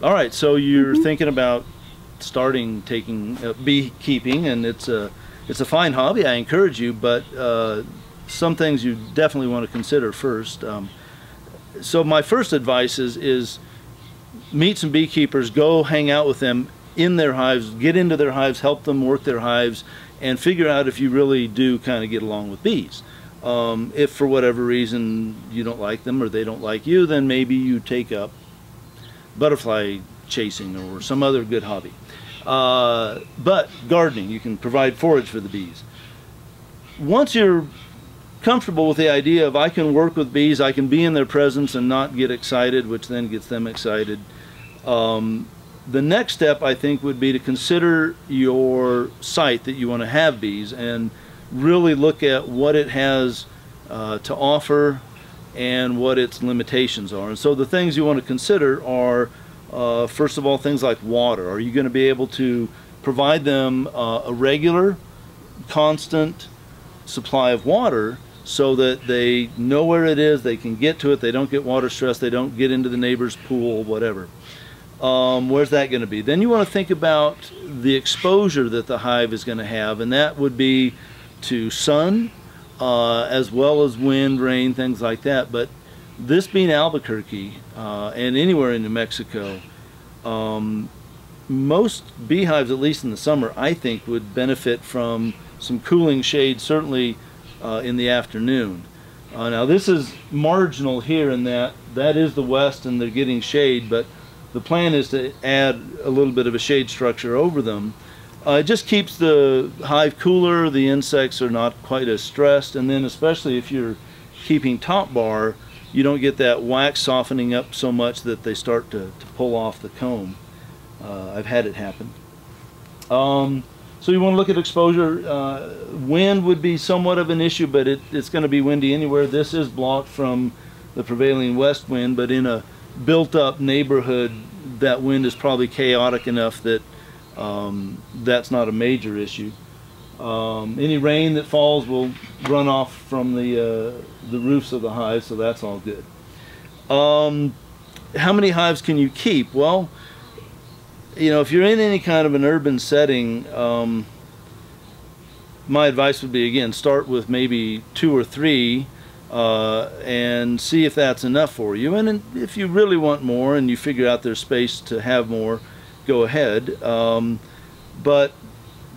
All right, so you're thinking about taking beekeeping, and it's a fine hobby. I encourage you, but some things you definitely want to consider first. So my first advice is meet some beekeepers, go hang out with them in their hives, get into their hives, help them work their hives, and figure out if you really do kind of get along with bees. If for whatever reason you don't like them or they don't like you, then maybe you take up butterfly chasing or some other good hobby. But gardening, you can provide forage for the bees. Once you're comfortable with the idea of I can work with bees, I can be in their presence and not get excited, which then gets them excited, the next step I think would be to consider your site that you want to have bees and really look at what it has to offer and what its limitations are. And so the things you want to consider are first of all, things like water. Are you going to be able to provide them a regular, constant supply of water so that they know where it is, they can get to it, they don't get water stress, they don't get into the neighbor's pool, whatever. Where's that going to be? Then you want to think about the exposure that the hive is going to have, and that would be to sun as well as wind, rain, things like that. But this being Albuquerque and anywhere in New Mexico, most beehives, at least in the summer, I think would benefit from some cooling shade, certainly in the afternoon. Now this is marginal here in that is the west and they're getting shade, but the plan is to add a little bit of a shade structure over them. It just keeps the hive cooler, the insects are not quite as stressed, and then especially if you're keeping top bar, you don't get that wax softening up so much that they start to pull off the comb. I've had it happen. So you want to look at exposure. Wind would be somewhat of an issue, but it's going to be windy anywhere. This is blocked from the prevailing west wind, but in a built-up neighborhood, that wind is probably chaotic enough that that's not a major issue. Any rain that falls will run off from the roofs of the hive, so that's all good. How many hives can you keep? Well, you know, if you're in any kind of an urban setting, my advice would be, again, start with maybe 2 or 3 and see if that's enough for you. And if you really want more and you figure out there's space to have more, go ahead. But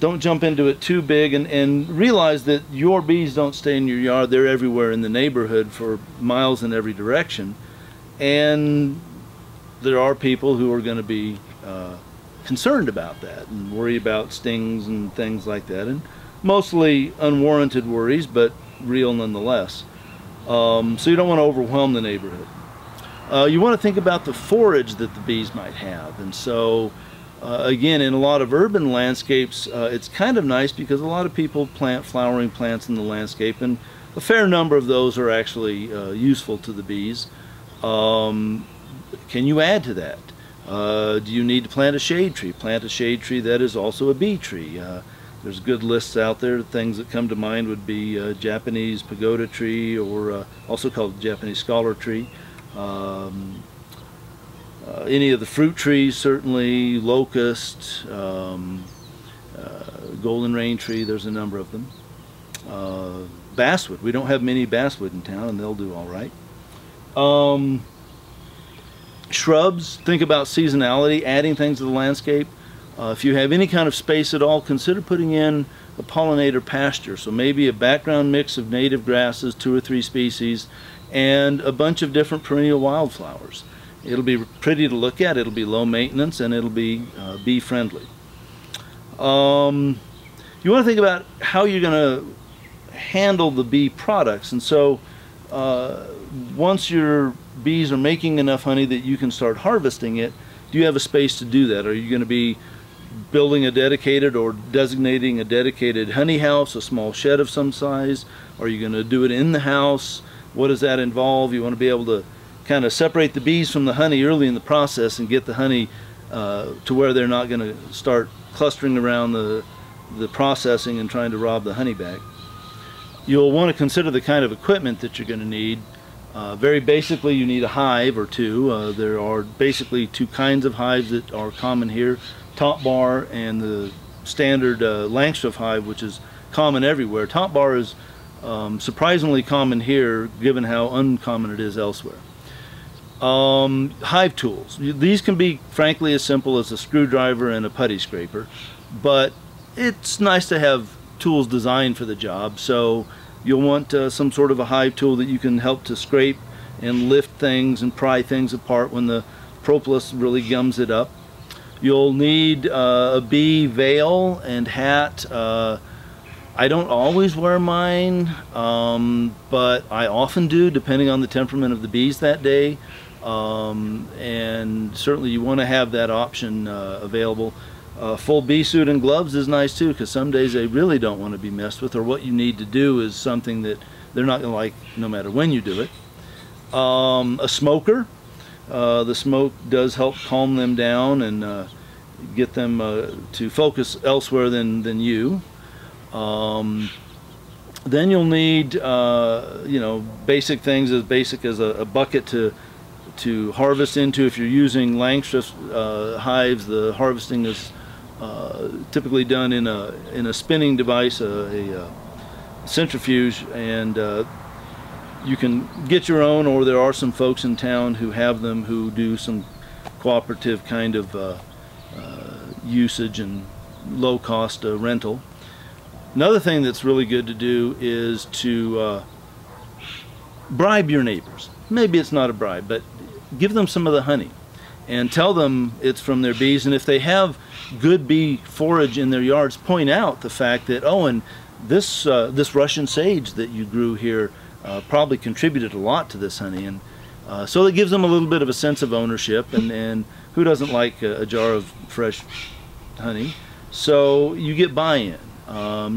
don't jump into it too big, and realize that your bees don't stay in your yard. They're everywhere in the neighborhood for miles in every direction. And there are people who are going to be concerned about that and worry about stings and things like that, and mostly unwarranted worries, but real nonetheless. So you don't want to overwhelm the neighborhood. You want to think about the forage that the bees might have, and so again, in a lot of urban landscapes, it's kind of nice because a lot of people plant flowering plants in the landscape, and a fair number of those are actually useful to the bees. Can you add to that? Do you need to plant a shade tree? Plant a shade tree that is also a bee tree. There's good lists out there. Things that come to mind would be Japanese pagoda tree, or also called Japanese scholar tree. Any of the fruit trees, certainly, locust, golden rain tree, there's a number of them. Basswood, we don't have many basswood in town, and they'll do all right. Shrubs, think about seasonality, adding things to the landscape. If you have any kind of space at all, consider putting in a pollinator pasture. So maybe a background mix of native grasses, 2 or 3 species, and a bunch of different perennial wildflowers. It'll be pretty to look at, it'll be low maintenance, and it'll be bee friendly. You want to think about how you're going to handle the bee products, and so once your bees are making enough honey that you can start harvesting it, do you have a space to do that? Are you going to be building a dedicated or designating a dedicated honey house, a small shed of some size? Are you going to do it in the house? What does that involve? You want to be able to kind of separate the bees from the honey early in the process and get the honey to where they're not going to start clustering around the processing and trying to rob the honey bag. You'll want to consider the kind of equipment that you're going to need. Very basically, you need a hive or two. There are basically two kinds of hives that are common here: top bar and the standard Langstroth hive, which is common everywhere. Top bar is surprisingly common here, given how uncommon it is elsewhere. Hive tools. These can be, frankly, as simple as a screwdriver and a putty scraper, but it's nice to have tools designed for the job. So you'll want some sort of a hive tool that you can help to scrape and lift things and pry things apart when the propolis really gums it up. You'll need a bee veil and hat. I don't always wear mine, but I often do, depending on the temperament of the bees that day. And certainly you want to have that option available. Full bee suit and gloves is nice too, because some days they really don't want to be messed with, or what you need to do is something that they're not going to like no matter when you do it. A smoker. The smoke does help calm them down and get them to focus elsewhere than you. Then you'll need you know, basic things as basic as a bucket to harvest into. If you're using Langstroth hives, the harvesting is typically done in a spinning device, a centrifuge, and you can get your own, or there are some folks in town who have them, who do some cooperative kind of usage and low-cost rental. Another thing that's really good to do is to bribe your neighbors. Maybe it's not a bribe, but give them some of the honey and tell them it's from their bees. And if they have good bee forage in their yards, point out the fact that, oh, and this Russian sage that you grew here probably contributed a lot to this honey. And so it gives them a little bit of a sense of ownership, and who doesn't like a jar of fresh honey? So you get buy-in.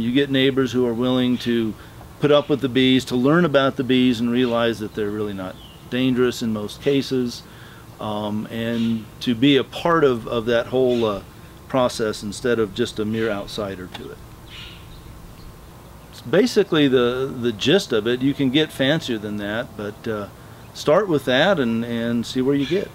You get neighbors who are willing to put up with the bees, to learn about the bees and realize that they're really not dangerous in most cases, and to be a part of that whole process instead of just a mere outsider to it. It's basically the gist of it. You can get fancier than that, but start with that and see where you get.